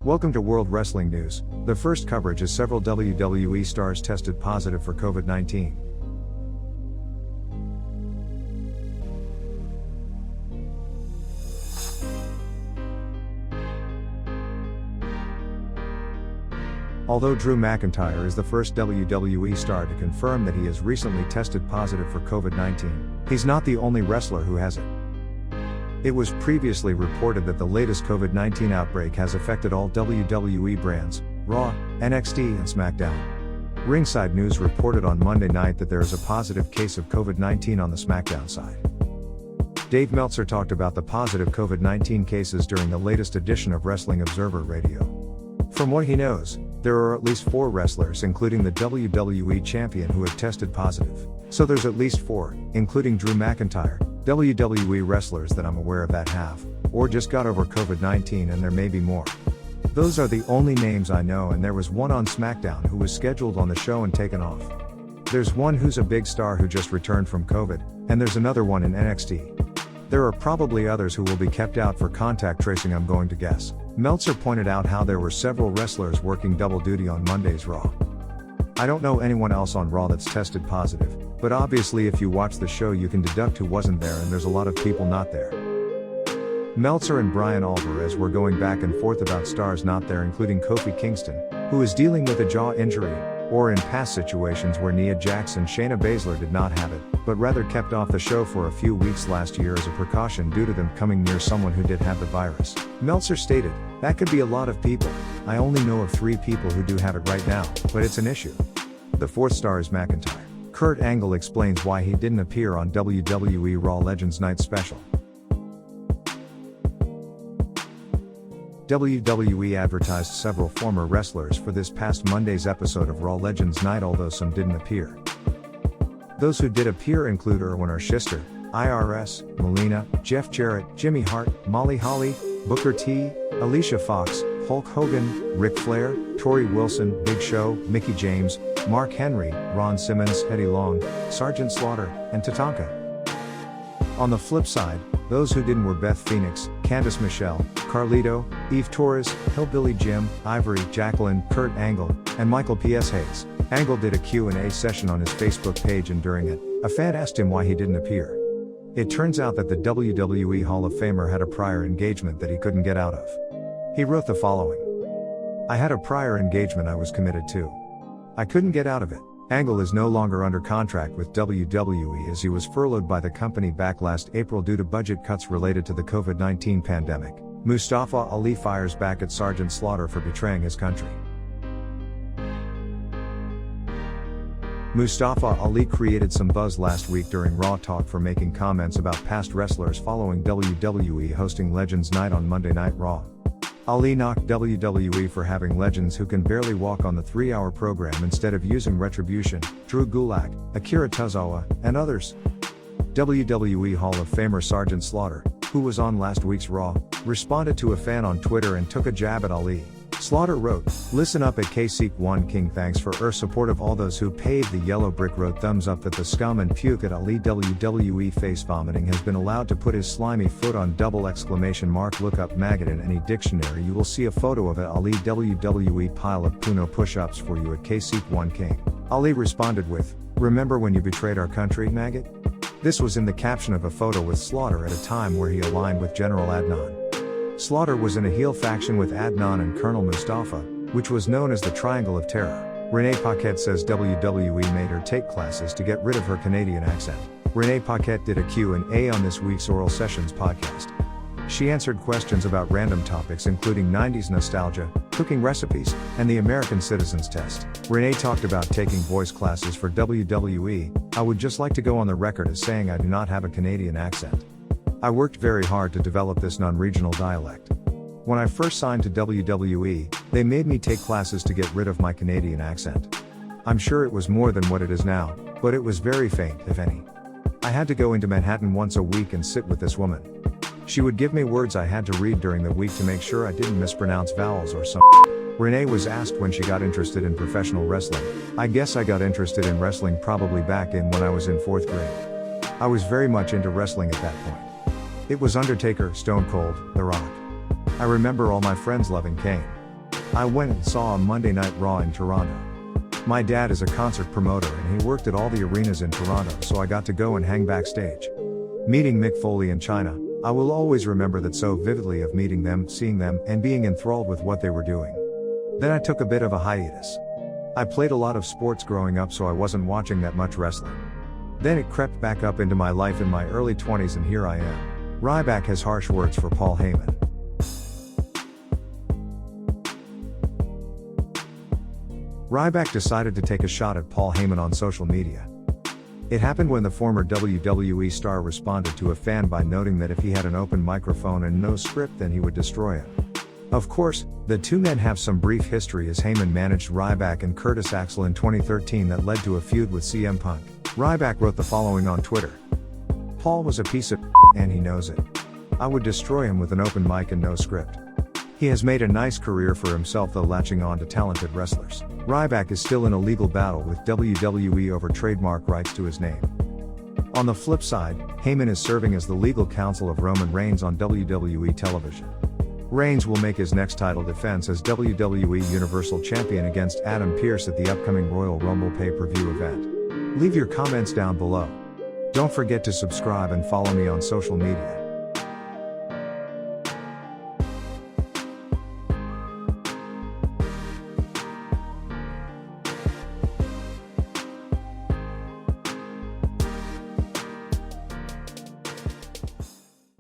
Welcome to World Wrestling News. The first coverage is several WWE stars tested positive for COVID-19. Although Drew McINtyre is the first WWE star to confirm that he has recently tested positive for COVID-19, he's not the only wrestler who has it. It was previously reported that the latest COVID-19 outbreak has affected all WWE brands, Raw, NXT and SmackDown. Ringside News reported on Monday night that there is a positive case of COVID-19 on the SmackDown side. Dave Meltzer talked about the positive COVID-19 cases during the latest edition of Wrestling Observer Radio. From what he knows, there are at least 4 wrestlers including the WWE champion who have tested positive. So there's at least 4, including Drew McIntyre, WWE wrestlers that I'm aware of that have, or just got over COVID-19, and there may be more. Those are the only names I know, and there was one on SmackDown who was scheduled on the show and taken off. There's one who's a big star who just returned from COVID, and there's another one in NXT. There are probably others who will be kept out for contact tracing, I'm going to guess. Meltzer pointed out how there were several wrestlers working double duty on Monday's Raw. I don't know anyone else on Raw that's tested positive, but obviously if you watch the show you can deduct who wasn't there, and there's a lot of people not there. Meltzer and Brian Alvarez were going back and forth about stars not there, including Kofi Kingston, who is dealing with a jaw injury, or in past situations where Nia Jax and Shayna Baszler did not have it, but rather kept off the show for a few weeks last year as a precaution due to them coming near someone who did have the virus. Meltzer stated, "That could be a lot of people. I only know of 3 people who do have it right now, but it's an issue." The 4th star is McIntyre. Kurt Angle explains why he didn't appear on WWE Raw Legends Night Special. WWE advertised several former wrestlers for this past Monday's episode of Raw Legends Night, although some didn't appear. Those who did appear include Erwin Schister, IRS, Melina, Jeff Jarrett, Jimmy Hart, Molly Holly, Booker T, Alicia Fox, Hulk Hogan, Ric Flair, Tori Wilson, Big Show, Mickie James, Mark Henry, Ron Simmons, Eddie Long, Sergeant Slaughter, and Tatanka. On the flip side, those who didn't were Beth Phoenix, Candice Michelle, Carlito, Eve Torres, Hillbilly Jim, Ivory, Jacqueline, Kurt Angle, and Michael P.S. Hayes. Angle did a Q&A session on his Facebook page, and during it, a fan asked him why he didn't appear. It turns out that the WWE Hall of Famer had a prior engagement that he couldn't get out of. He wrote the following: "I had a prior engagement I was committed to. I couldn't get out of it." Angle is no longer under contract with WWE as he was furloughed by the company back last April due to budget cuts related to the COVID-19 pandemic. Mustafa Ali fires back at Sergeant Slaughter for betraying his country. Mustafa Ali created some buzz last week during Raw Talk for making comments about past wrestlers following WWE hosting Legends Night on Monday Night Raw. Ali knocked WWE for having legends who can barely walk on the 3-hour program instead of using Retribution, Drew Gulak, Akira Tozawa, and others. WWE Hall of Famer Sergeant Slaughter, who was on last week's Raw, responded to a fan on Twitter and took a jab at Ali. Slaughter wrote, "Listen up at KSeek1 King, thanks for support of all those who paved the yellow brick road. Thumbs up that the scum and puke at Ali. WWE face vomiting has been allowed to put his slimy foot on ! Look up maggot in any dictionary, you will see a photo of it. Ali. WWE pile of Puno push-ups for you at KSeek1 King." Ali responded with, "Remember when you betrayed our country, maggot?" This was in the caption of a photo with Slaughter at a time where he aligned with General Adnan. Slaughter was in a heel faction with Adnan and Colonel Mustafa, which was known as the Triangle of Terror. Renee Paquette says WWE made her take classes to get rid of her Canadian accent. Renee Paquette did a Q&A on this week's Oral Sessions podcast. She answered questions about random topics including 90s nostalgia, cooking recipes, and the American Citizens Test. Renee talked about taking voice classes for WWE. "I would just like to go on the record as saying I do not have a Canadian accent. I worked very hard to develop this non-regional dialect. When I first signed to WWE, they made me take classes to get rid of my Canadian accent. I'm sure it was more than what it is now, but it was very faint, if any. I had to go into Manhattan once a week and sit with this woman. She would give me words I had to read during the week to make sure I didn't mispronounce vowels or some." Renee was asked when she got interested in professional wrestling. "I guess I got interested in wrestling probably back in when I was in 4th grade. I was very much into wrestling at that point. It was Undertaker, Stone Cold, The Rock. I remember all my friends loving Kane. I went and saw a Monday Night Raw in Toronto. My dad is a concert promoter and he worked at all the arenas in Toronto, so I got to go and hang backstage. Meeting Mick Foley and China, I will always remember that so vividly, of meeting them, seeing them, and being enthralled with what they were doing. Then I took a bit of a hiatus. I played a lot of sports growing up, so I wasn't watching that much wrestling. Then it crept back up into my life in my early 20s, and here I am. Ryback has harsh words for Paul Heyman. Ryback decided to take a shot at Paul Heyman on social media. It happened when the former WWE star responded to a fan by noting that if he had an open microphone and no script, then he would destroy him. Of course, the two men have some brief history, as Heyman managed Ryback and Curtis Axel in 2013 that led to a feud with CM Punk. Ryback wrote the following on Twitter. Paul was a piece of and he knows it. I would destroy him with an open mic and no script. He has made a nice career for himself, though, latching on to talented wrestlers. Ryback is still in a legal battle with WWE over trademark rights to his name. On the flip side, Heyman is serving as the legal counsel of Roman Reigns on WWE television. Reigns will make his next title defense as WWE Universal Champion against Adam Pearce at the upcoming Royal Rumble pay-per-view event. Leave your comments down below. Don't forget to subscribe and follow me on social media.